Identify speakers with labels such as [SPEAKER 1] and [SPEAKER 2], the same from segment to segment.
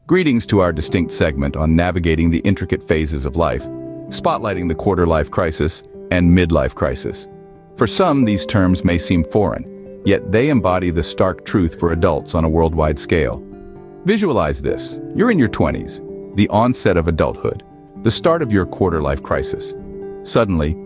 [SPEAKER 1] Greetings to our distinct segment on navigating the intricate phases of life, spotlighting the quarter-life crisis and midlife crisis. For some, these terms may seem foreign, yet they embody the stark truth for adults on a worldwide scale. Visualize this. You're in your 20s, the onset of adulthood, the start of your quarter-life crisis. Suddenly,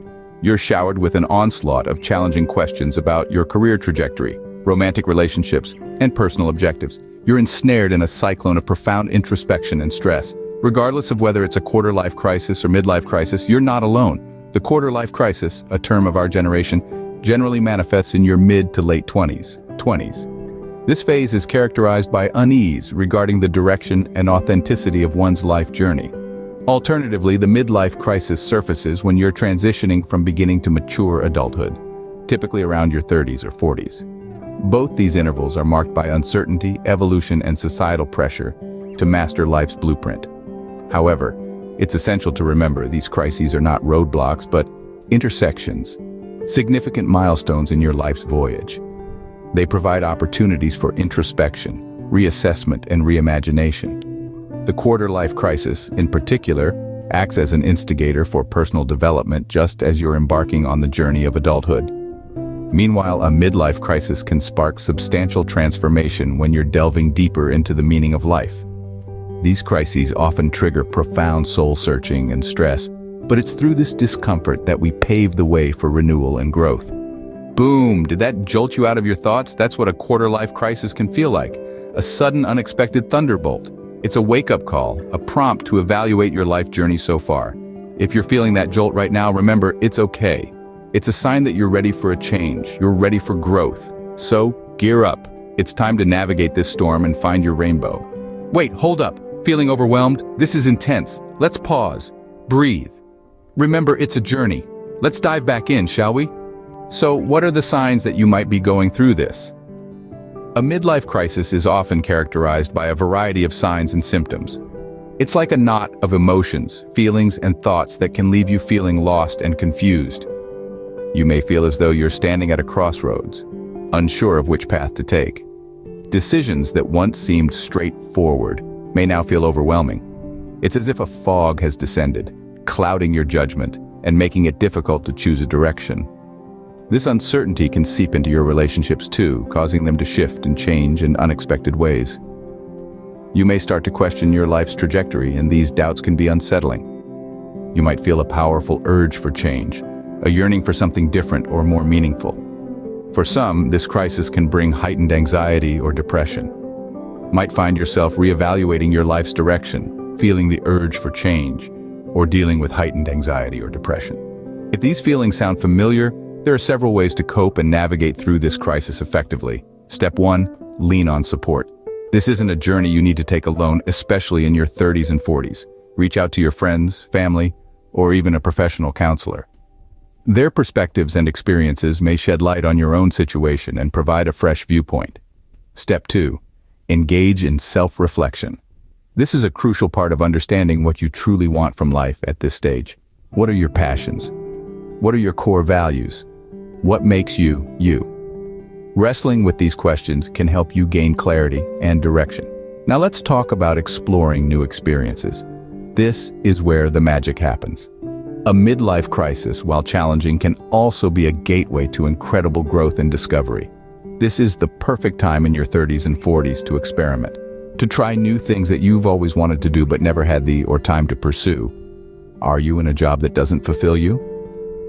[SPEAKER 1] you're showered with an onslaught of challenging questions about your career trajectory, romantic relationships, and personal objectives. You're ensnared in a cyclone of profound introspection and stress. Regardless of whether it's a quarter-life crisis or midlife crisis, you're not alone. The quarter-life crisis, a term of our generation, generally manifests in your mid to late 20s. This phase is characterized by unease regarding the direction and authenticity of one's life journey. Alternatively, the midlife crisis surfaces when you're transitioning from beginning to mature adulthood, typically around your 30s or 40s. Both these intervals are marked by uncertainty, evolution, and societal pressure to master life's blueprint. However, it's essential to remember these crises are not roadblocks, but intersections, significant milestones in your life's voyage. They provide opportunities for introspection, reassessment, and reimagination. The quarter-life crisis, in particular, acts as an instigator for personal development just as you're embarking on the journey of adulthood. Meanwhile, a midlife crisis can spark substantial transformation when you're delving deeper into the meaning of life. These crises often trigger profound soul-searching and stress, but it's through this discomfort that we pave the way for renewal and growth. Boom! Did that jolt you out of your thoughts? That's what a quarter-life crisis can feel like. A sudden, unexpected thunderbolt. It's a wake-up call, a prompt to evaluate your life journey so far. If you're feeling that jolt right now, remember, it's okay. It's a sign that you're ready for a change, you're ready for growth. So, gear up. It's time to navigate this storm and find your rainbow. Wait, hold up. Feeling overwhelmed? This is intense. Let's pause. Breathe. Remember, it's a journey. Let's dive back in, shall we? So, what are the signs that you might be going through this? A midlife crisis is often characterized by a variety of signs and symptoms. It's like a knot of emotions, feelings, and thoughts that can leave you feeling lost and confused. You may feel as though you're standing at a crossroads, unsure of which path to take. Decisions that once seemed straightforward may now feel overwhelming. It's as if a fog has descended, clouding your judgment and making it difficult to choose a direction. This uncertainty can seep into your relationships too, causing them to shift and change in unexpected ways. You may start to question your life's trajectory, and these doubts can be unsettling. You might feel a powerful urge for change, a yearning for something different or more meaningful. For some, this crisis can bring heightened anxiety or depression. Might find yourself reevaluating your life's direction, feeling the urge for change, or dealing with heightened anxiety or depression. If these feelings sound familiar, there are several ways to cope and navigate through this crisis effectively. Step 1, lean on support. This isn't a journey you need to take alone, especially in your 30s and 40s. Reach out to your friends, family, or even a professional counselor. Their perspectives and experiences may shed light on your own situation and provide a fresh viewpoint. Step 2, engage in self-reflection. This is a crucial part of understanding what you truly want from life at this stage. What are your passions? What are your core values? What makes you, you? Wrestling with these questions can help you gain clarity and direction. Now let's talk about exploring new experiences. This is where the magic happens. A midlife crisis, while challenging, can also be a gateway to incredible growth and discovery. This is the perfect time in your 30s and 40s to experiment, to try new things that you've always wanted to do but never had the time to pursue. Are you in a job that doesn't fulfill you?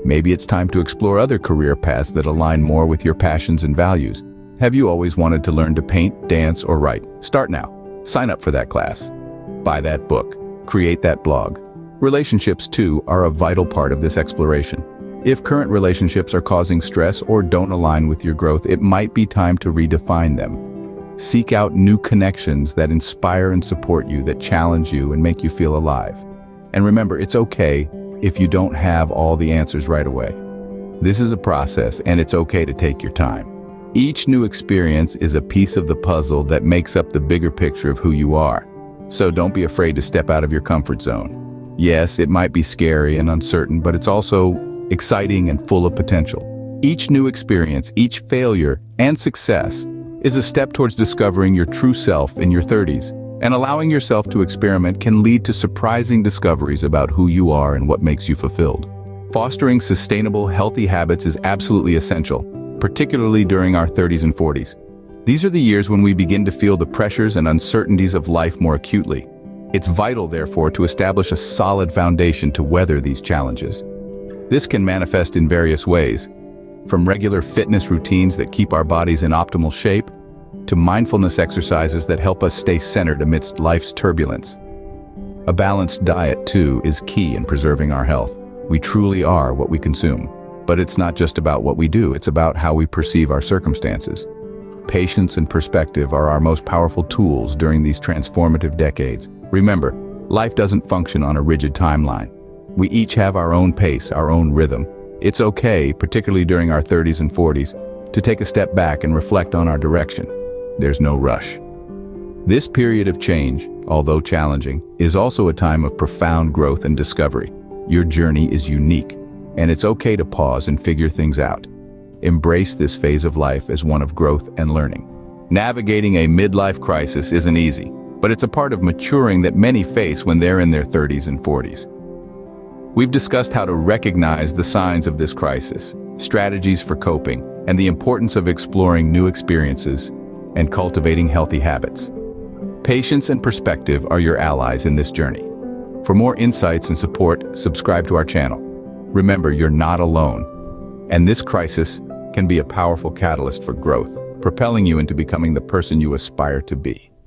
[SPEAKER 1] Maybe it's time to explore other career paths that align more with your passions and values. Have you always wanted to learn to paint, dance, or write? Start now. Sign up for that class. Buy that book. Create that blog. Relationships, too, are a vital part of this exploration. If current relationships are causing stress or don't align with your growth, it might be time to redefine them. Seek out new connections that inspire and support you, that challenge you and make you feel alive. And remember, it's okay if you don't have all the answers right away. This is a process, and it's okay to take your time. Each new experience is a piece of the puzzle that makes up the bigger picture of who you are. So don't be afraid to step out of your comfort zone. Yes, it might be scary and uncertain, but it's also exciting and full of potential. Each new experience, each failure and success is a step towards discovering your true self in your 30s. And allowing yourself to experiment can lead to surprising discoveries about who you are and what makes you fulfilled. Fostering sustainable, healthy habits is absolutely essential, particularly during our 30s and 40s. These are the years when we begin to feel the pressures and uncertainties of life more acutely. It's vital, therefore, to establish a solid foundation to weather these challenges. This can manifest in various ways, from regular fitness routines that keep our bodies in optimal shape, to mindfulness exercises that help us stay centered amidst life's turbulence. A balanced diet, too, is key in preserving our health. We truly are what we consume. But it's not just about what we do, it's about how we perceive our circumstances. Patience and perspective are our most powerful tools during these transformative decades. Remember, life doesn't function on a rigid timeline. We each have our own pace, our own rhythm. It's okay, particularly during our 30s and 40s, to take a step back and reflect on our direction. There's no rush. This period of change, although challenging, is also a time of profound growth and discovery. Your journey is unique, and it's okay to pause and figure things out. Embrace this phase of life as one of growth and learning. Navigating a midlife crisis isn't easy, but it's a part of maturing that many face when they're in their 30s and 40s. We've discussed how to recognize the signs of this crisis, strategies for coping, and the importance of exploring new experiences and cultivating healthy habits. Patience and perspective are your allies in this journey. For more insights and support, subscribe to our channel. Remember, you're not alone, and this crisis can be a powerful catalyst for growth, propelling you into becoming the person you aspire to be.